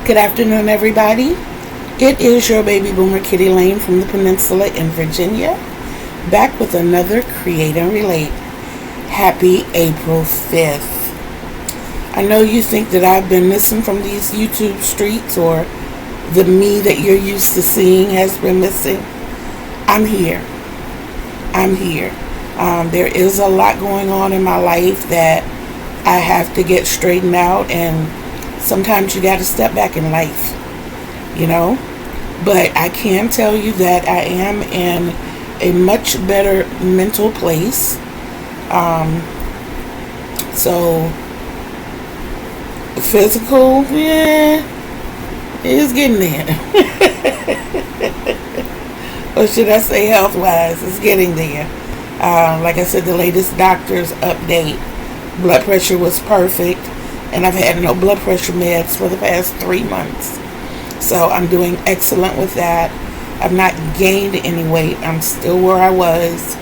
Good afternoon, everybody. It is your baby boomer Kitty Lane from the Peninsula in Virginia, back with another Create and Relate. Happy April 5th. I know you think that I've been missing from these YouTube streets, or the me that you're used to seeing has been missing. I'm here. There is a lot going on in my life that I have to get straightened out, and sometimes you got to step back in life, but I can tell you that I am in a much better mental place. So physical, it's getting there. Or should I say health wise, it's getting there. Like I said, the latest doctor's update, blood pressure was perfect, and I've had no blood pressure meds for the past 3 months. So I'm doing excellent with that. I've not gained any weight. I'm still where I was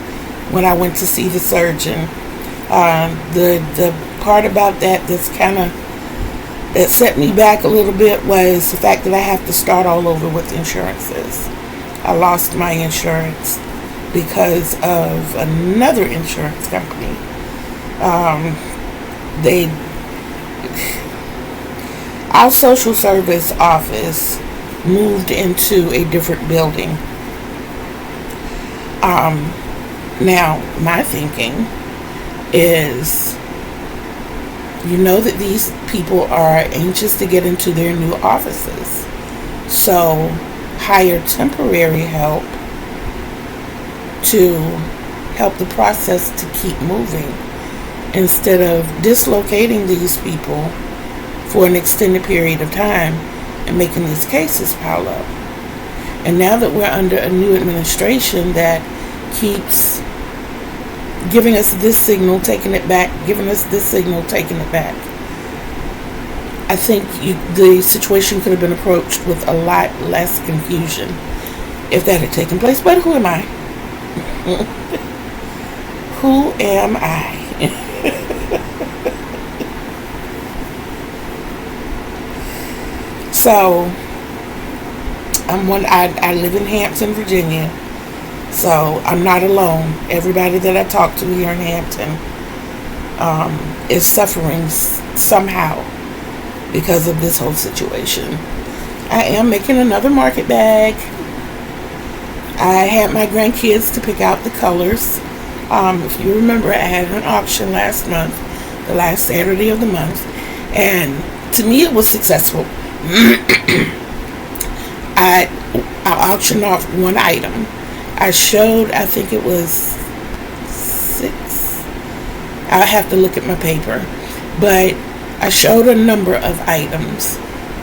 when I went to see the surgeon. The part about that that set me back a little bit was the fact that I have to start all over with insurances. I lost my insurance because of another insurance company. Our social service office moved into a different building. Now, my thinking is, that these people are anxious to get into their new offices. So, hire temporary help to help the process to keep moving, instead of dislocating these people for an extended period of time and making these cases pile up. And now that we're under a new administration that keeps giving us this signal, taking it back, giving us this signal, taking it back, I think the situation could have been approached with a lot less confusion if that had taken place. But who am I? Who am I? So, I live in Hampton, Virginia, so I'm not alone. Everybody that I talk to here in Hampton is suffering somehow because of this whole situation. I am making another market bag. I had my grandkids to pick out the colors. If you remember, I had an auction last month, the last Saturday of the month, and to me it was successful. I auctioned off one item. I showed, I think it was 6. I'll have to look at my paper. But I showed a number of items,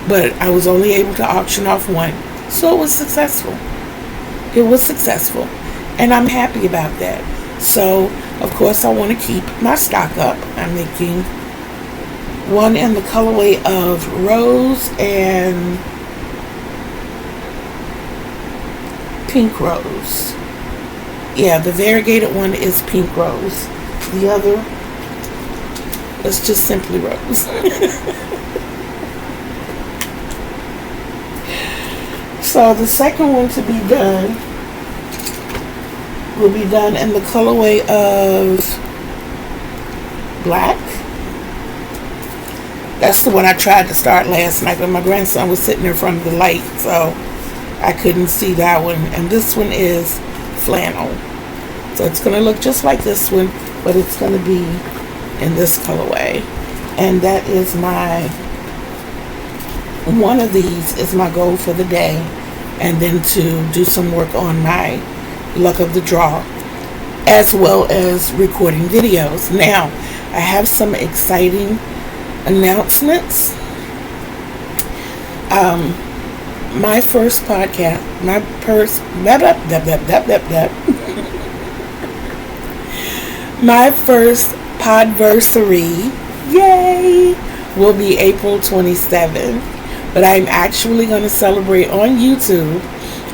but I was only able to auction off one. So it was successful. And I'm happy about that. So, of course, I want to keep my stock up. I'm making one in the colorway of rose and pink rose. Yeah, the variegated one is pink rose. The other is just simply rose. So the second one to be done will be done in the colorway of black. That's the one I tried to start last night, but my grandson was sitting in front of the light, so I couldn't see that one. And this one is flannel. So it's going to look just like this one, but it's going to be in this colorway. And that is one of these is my goal for the day. And then to do some work on my luck of the draw, as well as recording videos. Now, I have some exciting announcements. My first podcast, my first podversary, yay, will be April 27th, but I'm actually going to celebrate on YouTube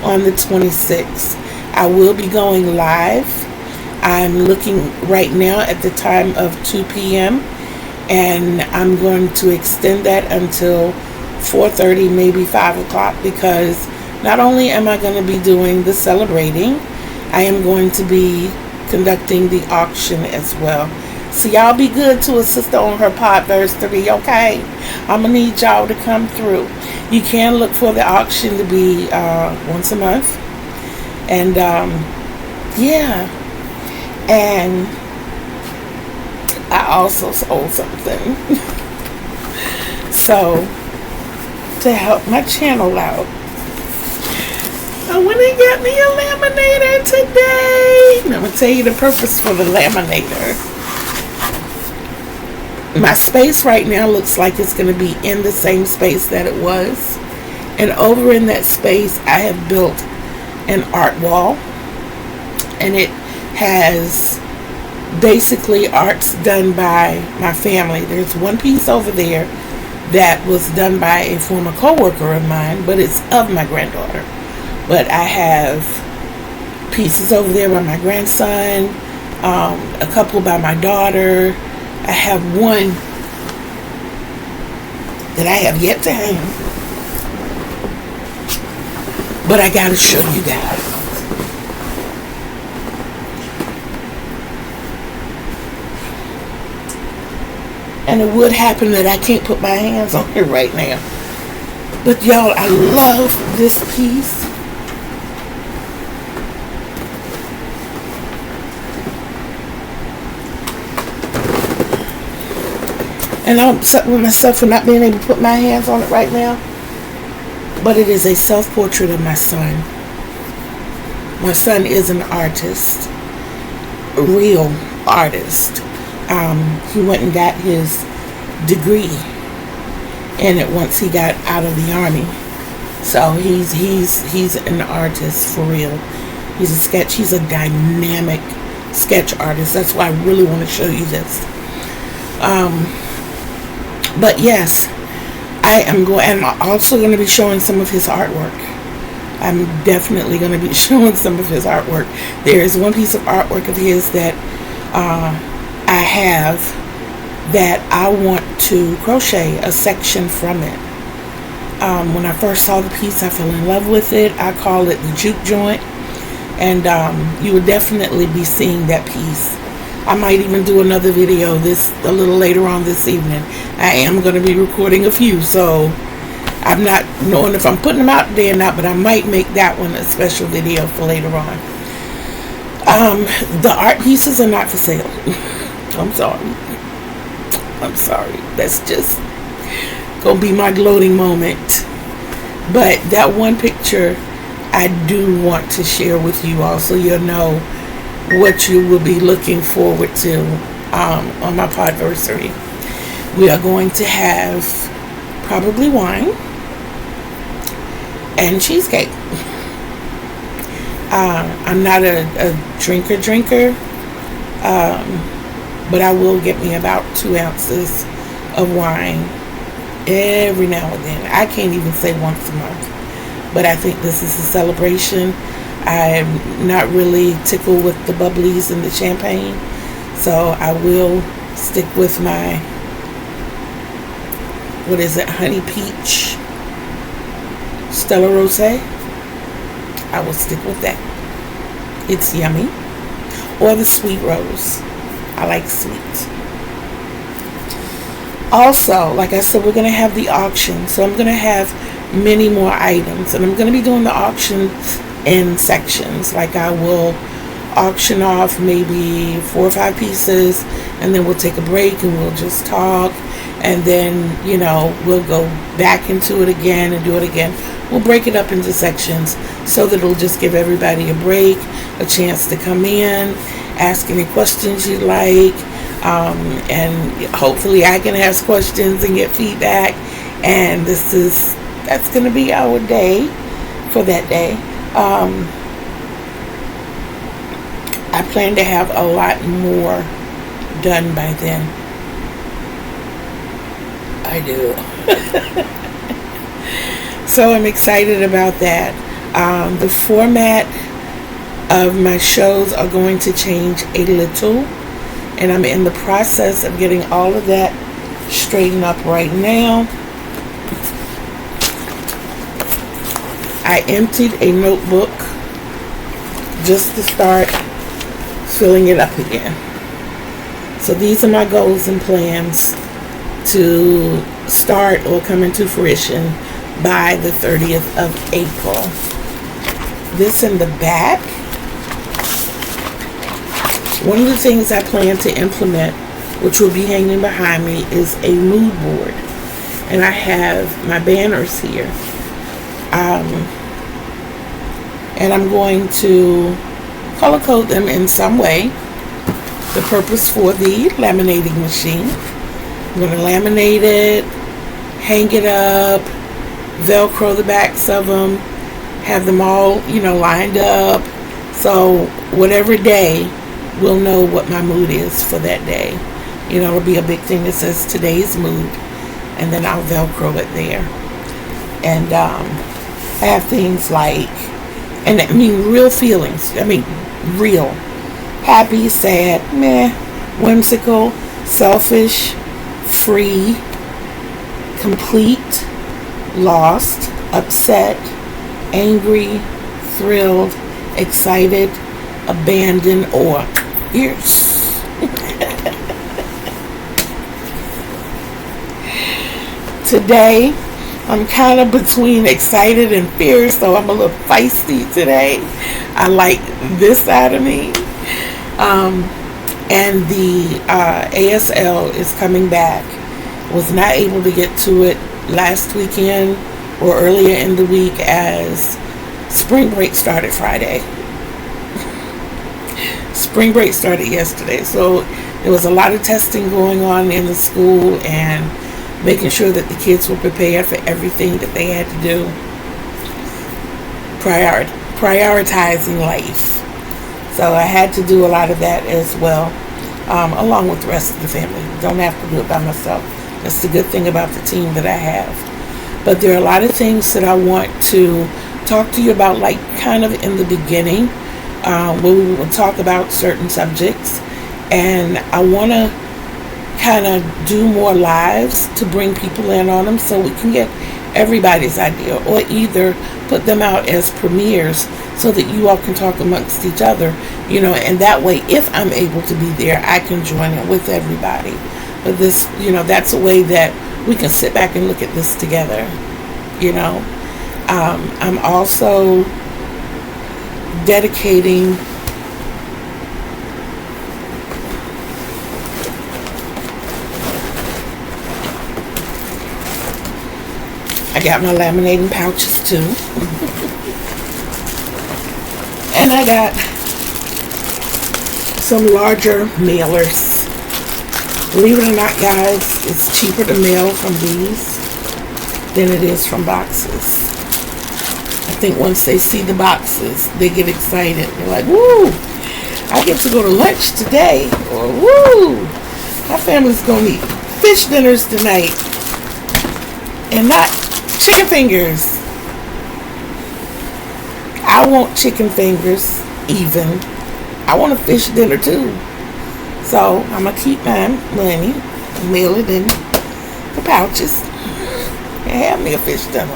on the 26th. I will be going live. I'm looking right now at the time of 2 p.m. and I'm going to extend that until 4:30, maybe 5 o'clock, because not only am I going to be doing the celebrating, I am going to be conducting the auction as well. So y'all be good to a sister on her podversary, okay? I'm going to need y'all to come through. You can look for the auction to be once a month. And yeah. And I also sold something. So, to help my channel out, I went and got me a laminator today. And I'm going to tell you the purpose for the laminator. My space right now looks like it's going to be in the same space that it was. And over in that space, I have built an art wall. And it has basically arts done by my family. There's one piece over there that was done by a former co-worker of mine, but it's of my granddaughter. But I have pieces over there by my grandson, a couple by my daughter. I have one that I have yet to hang, but I gotta show you guys. And it would happen that I can't put my hands on it right now. But y'all, I love this piece. And I'm upset with myself for not being able to put my hands on it right now. But it is a self-portrait of my son. My son is an artist. A real artist. He went and got his degree in it once he got out of the army. So he's an artist for real. He's a dynamic sketch artist. That's why I really want to show you this. But yes, I'm also going to be showing some of his artwork. I'm definitely going to be showing some of his artwork. There is one piece of artwork of his that I have that I want to crochet a section from it. When I first saw the piece, I fell in love with it. I call it the juke joint, and you will definitely be seeing that piece. I might even do another video a little later on this evening. I am going to be recording a few, so I'm not knowing if I'm putting them out today or not, but I might make that one a special video for later on. The art pieces are not for sale. I'm sorry. That's just gonna be my gloating moment. But that one picture I do want to share with you all, so you'll know what you will be looking forward to on my podversary. We are going to have probably wine and cheesecake. I'm not a drinker, but I will get me about 2 ounces of wine every now and then. I can't even say once a month, but I think this is a celebration. I'm not really tickled with the bubblies and the champagne, so I will stick with my, honey peach Stella Rosé. I will stick with that. It's yummy. Or the sweet rose. I like sweet. Also, like I said, we're going to have the auction. So I'm going to have many more items. And I'm going to be doing the auction in sections. Like I will auction off maybe 4 or 5 pieces. And then we'll take a break and we'll just talk. And then, we'll go back into it again and do it again. We'll break it up into sections so that it'll just give everybody a break, a chance to come in, ask any questions you'd like, and hopefully I can ask questions and get feedback. And that's going to be our day for that day. I plan to have a lot more done by then. I do. So I'm excited about that. The format of my shows are going to change a little, and I'm in the process of getting all of that straightened up right now. I emptied a notebook just to start filling it up again. So these are my goals and plans to start or come into fruition by the 30th of April. This in the back, one of the things I plan to implement, which will be hanging behind me, is a mood board. And I have my banners here. And I'm going to color code them in some way. The purpose for the laminating machine. I'm going to laminate it, hang it up, Velcro the backs of them, have them all, lined up. So whatever day, we'll know what my mood is for that day. It'll be a big thing that says today's mood, and then I'll Velcro it there. And I have things like, and I mean real feelings. Real. Happy, sad, meh, whimsical, selfish, free, complete, lost, upset, angry, thrilled, excited, abandoned, or fierce. Today, I'm kind of between excited and fierce, so I'm a little feisty today. I like this side of me. And the ASL is coming back. Was not able to get to it last weekend or earlier in the week as spring break started Friday. Spring break started yesterday, so there was a lot of testing going on in the school and making sure that the kids were prepared for everything that they had to do. Prioritizing life. So I had to do a lot of that as well, along with the rest of the family. Don't have to do it by myself. That's the good thing about the team that I have. But there are a lot of things that I want to talk to you about, like kind of in the beginning, where we will talk about certain subjects. And I want to kind of do more lives to bring people in on them so we can get everybody's idea, or either put them out as premieres so that you all can talk amongst each other, and that way, if I'm able to be there, I can join it with everybody. But this, that's a way that we can sit back and look at this together, I'm also dedicating I got my laminating pouches too. And I got some larger mailers. Believe it or not, guys, it's cheaper to mail from these than it is from boxes. I think once they see the boxes, they get excited. They're like, woo, I get to go to lunch today. Or woo, my family's going to eat fish dinners tonight. And not chicken fingers. I want chicken fingers even. I want a fish dinner too. So I'm going to keep my money, mail it in the pouches, and have me a fish dinner.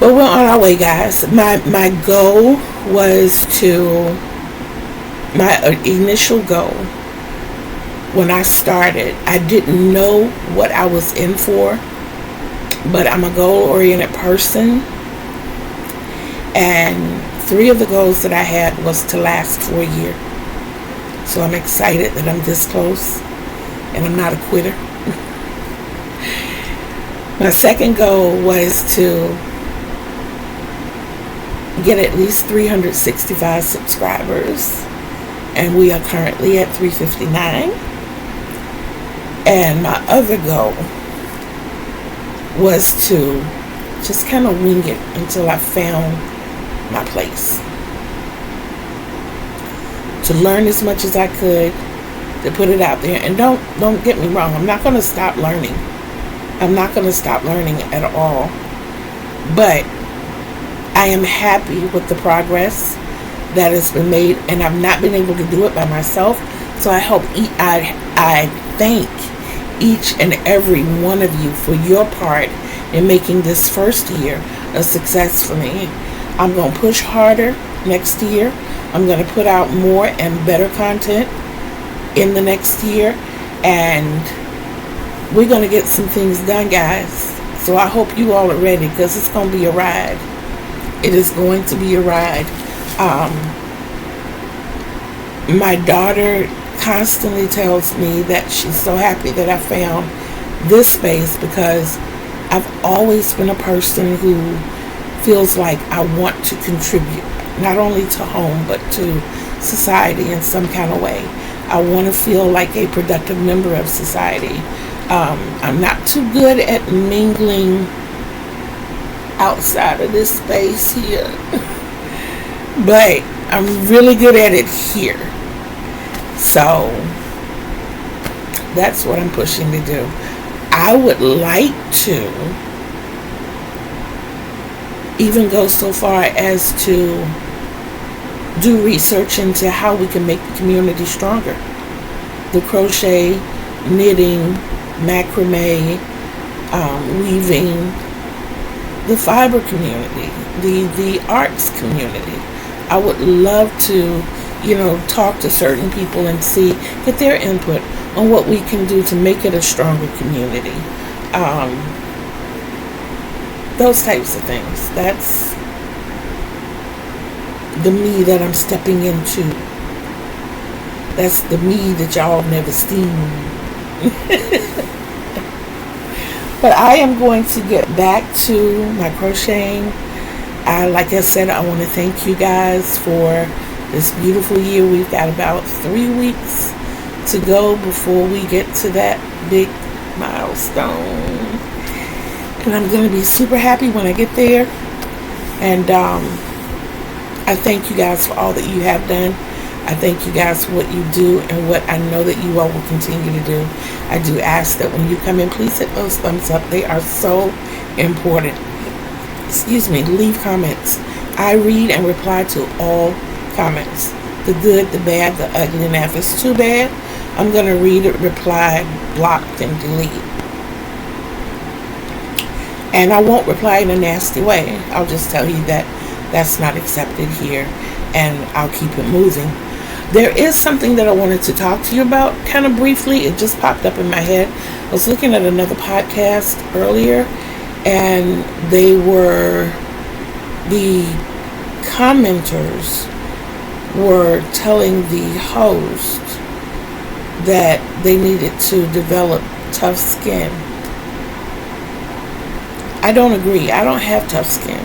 But we're on our way, guys. My goal was my initial goal when I started, I didn't know what I was in for, but I'm a goal-oriented person, and 3 of the goals that I had was to last for a year. So I'm excited that I'm this close, and I'm not a quitter. My second goal was to get at least 365 subscribers, and we are currently at 359. And my other goal was to just kind of wing it until I found my place. To learn as much as I could, to put it out there. And don't get me wrong, I'm not going to stop learning. I'm not going to stop learning at all. But I am happy with the progress that has been made, and I've not been able to do it by myself. So I thank each and every one of you for your part in making this first year a success for me. I'm going to push harder next year. I'm going to put out more and better content in the next year, and we're going to get some things done, guys. So I hope you all are ready, because it's going to be a ride. It is going to be a ride. My daughter constantly tells me that she's so happy that I found this space, because I've always been a person who feels like I want to contribute, not only to home, but to society in some kind of way. I want to feel like a productive member of society. I'm not too good at mingling outside of this space here, but I'm really good at it here. So that's what I'm pushing to do. I would like to even go so far as to do research into how we can make the community stronger. The crochet, knitting, macrame, weaving, the fiber community, the arts community. I would love to, talk to certain people and get their input on what we can do to make it a stronger community. Those types of things. That's the me that I'm stepping into. That's the me that y'all never seen. But I am going to get back to my crocheting. Like I said, I want to thank you guys for this beautiful year. We've got about 3 weeks to go before we get to that big milestone. And I'm going to be super happy when I get there. And I thank you guys for all that you have done. I thank you guys for what you do and what I know that you all will continue to do. I do ask that when you come in, please hit those thumbs up. They are so important. Leave comments. I read and reply to all comments. The good, the bad, the ugly. And if it's too bad, I'm going to read it, reply, block, and delete. And I won't reply in a nasty way. I'll just tell you that that's not accepted here, and I'll keep it moving. There is something that I wanted to talk to you about kind of briefly. It just popped up in my head. I was looking at another podcast earlier, and the commenters were telling the host that they needed to develop tough skin. I don't agree. I don't have tough skin.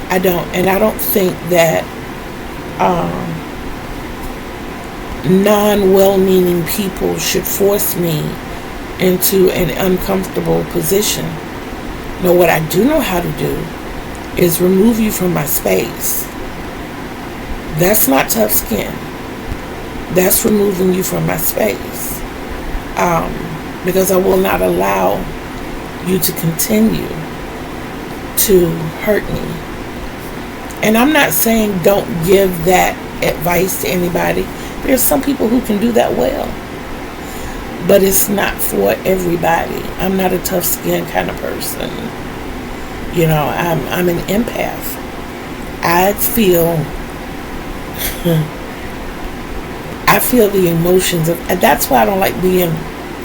I don't. And I don't think that non-well-meaning people should force me into an uncomfortable position. No, what I do know how to do is remove you from my space. That's not tough skin. That's removing you from my space. Because I will not allow you to continue to hurt me. And I'm not saying don't give that advice to anybody. There's some people who can do that well, but it's not for everybody. I'm not a tough skin kind of person. I'm an empath. I feel the emotions of, and that's why I don't like being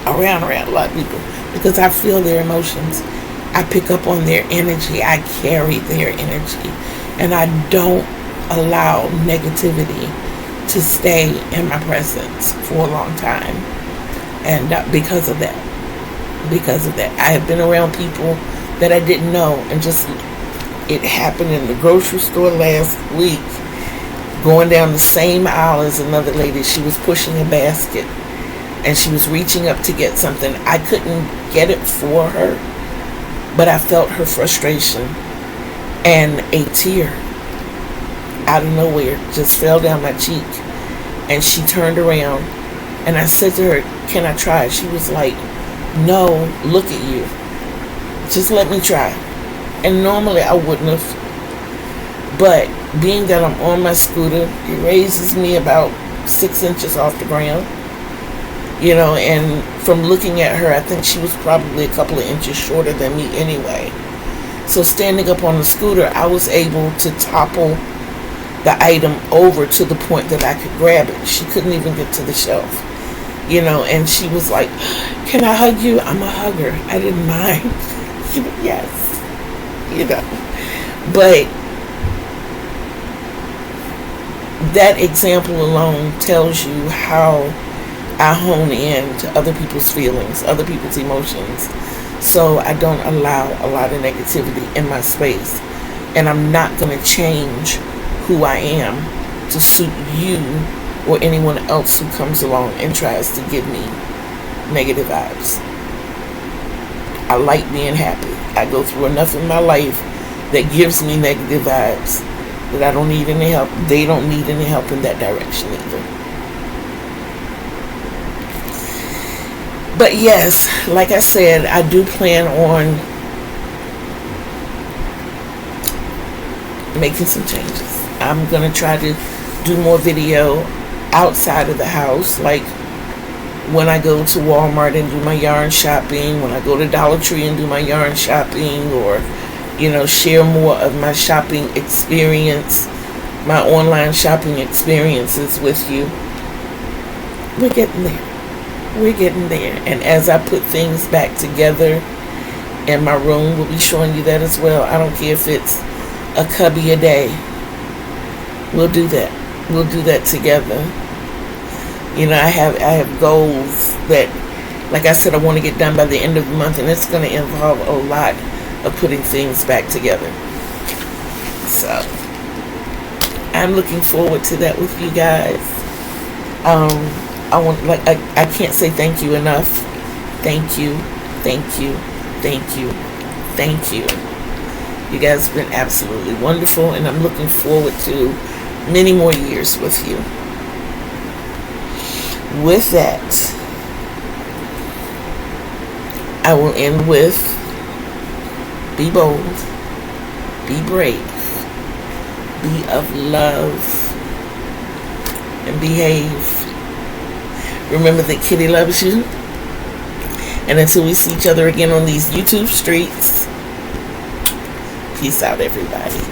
around a lot of people, because I feel their emotions. I pick up on their energy. I carry their energy, and I don't allow negativity to stay in my presence for a long time. And because of that, I have been around people that I didn't know, and just it happened in the grocery store last week. Going down the same aisle as another lady, she was pushing a basket, and she was reaching up to get something. I couldn't get it for her, but I felt her frustration, and a tear out of nowhere just fell down my cheek. And she turned around, and I said to her, "Can I try?" She was like, "No, look at you. Just let me try." And normally I wouldn't have, but being that I'm on my scooter, it raises me about 6 inches off the ground. And from looking at her, I think she was probably a couple of inches shorter than me anyway. So standing up on the scooter, I was able to topple the item over to the point that I could grab it. She couldn't even get to the shelf, and she was like, "Can I hug you?" I'm a hugger. I didn't mind. Yes, but that example alone tells you how I hone in to other people's feelings, other people's emotions. So I don't allow a lot of negativity in my space. And I'm not going to change who I am to suit you or anyone else who comes along and tries to give me negative vibes. I like being happy. I go through enough in my life that gives me negative vibes that I don't need any help. They don't need any help in that direction either. But yes, like I said, I do plan on making some changes. I'm going to try to do more video outside of the house, like when I go to Walmart and do my yarn shopping, when I go to Dollar Tree and do my yarn shopping, or share more of my shopping experience, my online shopping experiences with you. We're getting there. And as I put things back together in my room, we'll be showing you that as well. I don't care if it's a cubby a day. We'll do that. We'll do that together. I have goals that, like I said, I want to get done by the end of the month, and it's going to involve a lot of putting things back together. So I'm looking forward to that with you guys. I can't say thank you enough. Thank you. You guys have been absolutely wonderful, and I'm looking forward to many more years with you. With that, I will end with: be bold, be brave, be of love, and behave. Remember that Kitty loves you. And until we see each other again on these YouTube streets, peace out, everybody.